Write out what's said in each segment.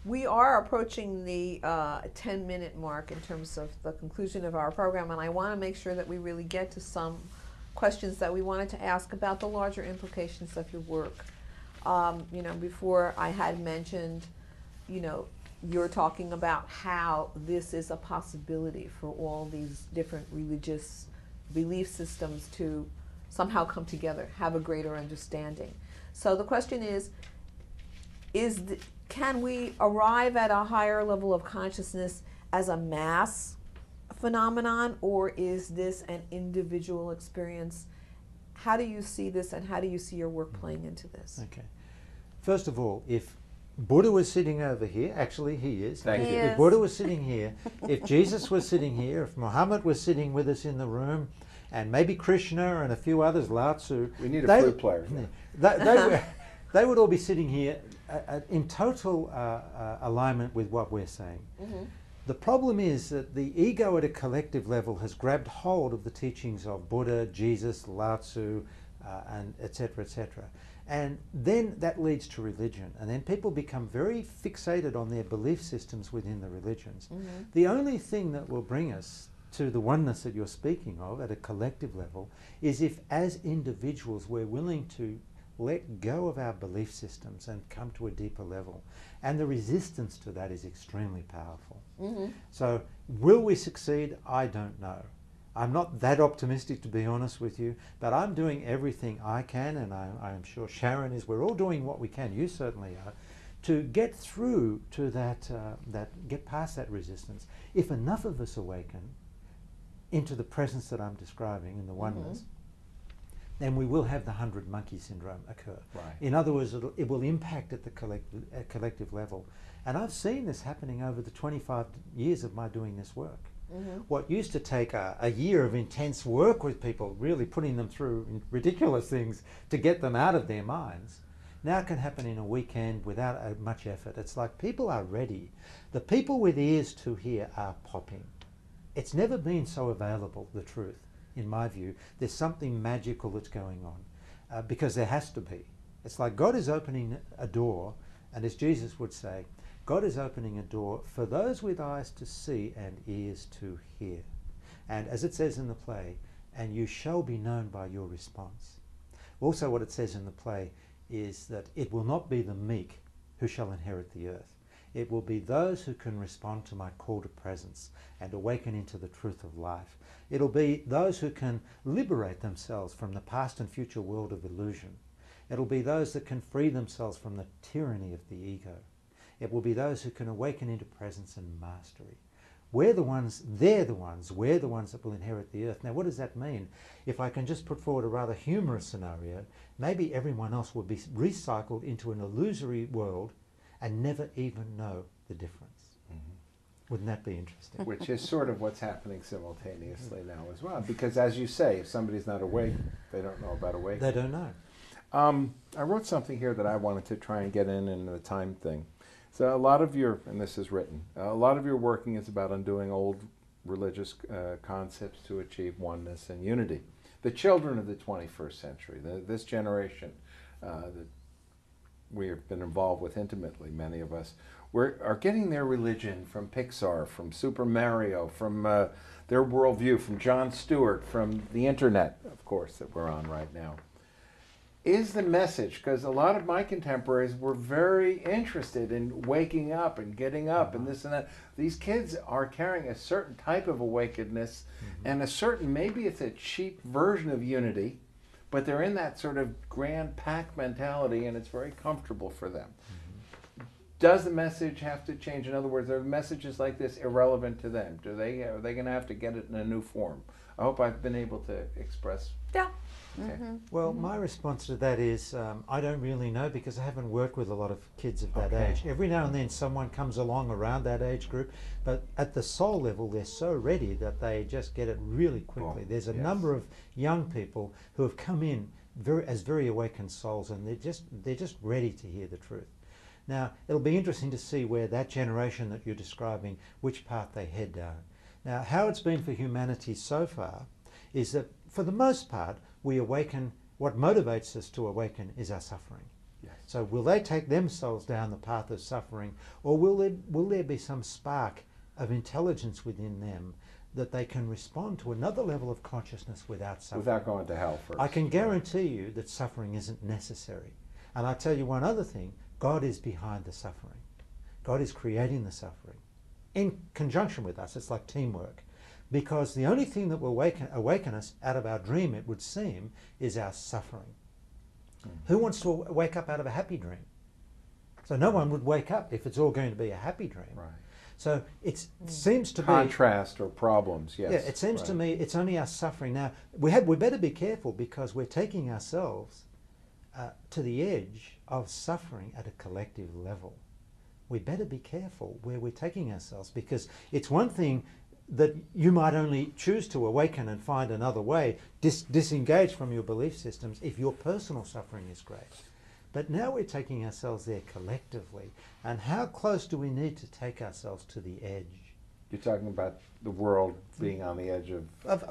we are approaching the 10-minute mark in terms of the conclusion of our program, and I want to make sure that we really get to some questions that we wanted to ask about the larger implications of your work. Before I had mentioned, you're talking about how this is a possibility for all these different religious belief systems to somehow come together, have a greater understanding. So the question is can we arrive at a higher level of consciousness as a mass phenomenon, or is this an individual experience? How do you see this, and how do you see your work playing into this? Okay. First of all, if Buddha was sitting over here, actually he is. Thank you. If Buddha was sitting here, if Jesus was sitting here, if Muhammad was sitting with us in the room, and maybe Krishna and a few others, Lao Tzu. We need a flute player. They would all be sitting here in total alignment with what we're saying. Mm-hmm. The problem is that the ego at a collective level has grabbed hold of the teachings of Buddha, Jesus, Lao Tzu, and etc., etc. And then that leads to religion. And then people become very fixated on their belief systems within the religions. Mm-hmm. The only thing that will bring us to the oneness that you're speaking of at a collective level is if as individuals we're willing to let go of our belief systems and come to a deeper level. And the resistance to that is extremely powerful. Mm-hmm. So will we succeed? I don't know. I'm not that optimistic, to be honest with you, but I'm doing everything I can, and I'm sure Sharon is. We're all doing what we can, you certainly are, to get through to that, get past that resistance. If enough of us awaken into the presence that I'm describing in the oneness, mm-hmm. then we will have the 100 monkey syndrome occur. Right. In other words, it will impact at the collective level. And I've seen this happening over the 25 years of my doing this work. Mm-hmm. What used to take a year of intense work with people, really putting them through ridiculous things to get them out of their minds, now can happen in a weekend without much effort. It's like people are ready. The people with ears to hear are popping. It's never been so available, the truth, in my view. There's something magical that's going on, because there has to be. It's like God is opening a door, and as Jesus would say, God is opening a door for those with eyes to see and ears to hear. And as it says in the play, and you shall be known by your response. Also what it says in the play is that it will not be the meek who shall inherit the earth. It will be those who can respond to my call to presence and awaken into the truth of life. It'll be those who can liberate themselves from the past and future world of illusion. It'll be those that can free themselves from the tyranny of the ego. It will be those who can awaken into presence and mastery. We're the ones, they're the ones, we're the ones that will inherit the earth. Now what does that mean? If I can just put forward a rather humorous scenario, maybe everyone else will be recycled into an illusory world and never even know the difference. Mm-hmm. Wouldn't that be interesting? Which is sort of what's happening simultaneously now as well. Because as you say, if somebody's not awake, they don't know about awake. They don't know. I wrote something here that I wanted to try and get in the time thing. So a lot of your, and this is written, a lot of your working is about undoing old religious concepts to achieve oneness and unity. The children of the 21st century, this generation that we have been involved with intimately, many of us, are getting their religion from Pixar, from Super Mario, from their worldview, from Jon Stewart, from the internet, of course, that we're on right now. Is the message, because a lot of my contemporaries were very interested in waking up and getting up and this and that. These kids are carrying a certain type of awakenedness and a certain, maybe it's a cheap version of unity, but they're in that sort of grand pack mentality and it's very comfortable for them. Does the message have to change? In other words, are messages like this irrelevant to them? Are they going to have to get it in a new form? I hope I've been able to express. Yeah. Okay. Mm-hmm. Well, my response to that is I don't really know, because I haven't worked with a lot of kids of that age. Every now and then someone comes along around that age group, but at the soul level they're so ready that they just get it really quickly. There's a number of young people who have come in as very awakened souls, and they're just ready to hear the truth. Now, it'll be interesting to see where that generation that you're describing, which path they head down. Now, how it's been for humanity so far is that, for the most part, we awaken. What motivates us to awaken is our suffering. Yes. So will they take themselves down the path of suffering, or will there be some spark of intelligence within them that they can respond to another level of consciousness without suffering? Without going to hell first. I can guarantee you that suffering isn't necessary. And I tell you one other thing, God is behind the suffering. God is creating the suffering in conjunction with us. It's like teamwork. Because the only thing that will awaken us out of our dream, it would seem, is our suffering. Who wants to wake up out of a happy dream? So no one would wake up if it's all going to be a happy dream. Right. So it seems to Contrast or problems, yes. Yeah, it seems to me it's only our suffering. Now, we better be careful because we're taking ourselves to the edge of suffering at a collective level. We better be careful where we're taking ourselves, because it's one thing that you might only choose to awaken and find another way, disengage from your belief systems if your personal suffering is great. But now we're taking ourselves there collectively. And how close do we need to take ourselves to the edge? You're talking about the world being on the edge of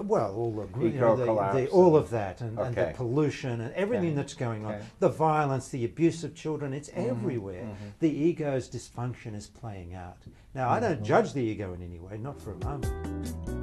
well, all the, eco-collapse all of that, and the Okay. pollution and everything Okay. that's going on, Okay. the violence, the abuse of children, it's everywhere. mhm. The ego's dysfunction is playing out. Now, I don't judge the ego in any way, not for a moment.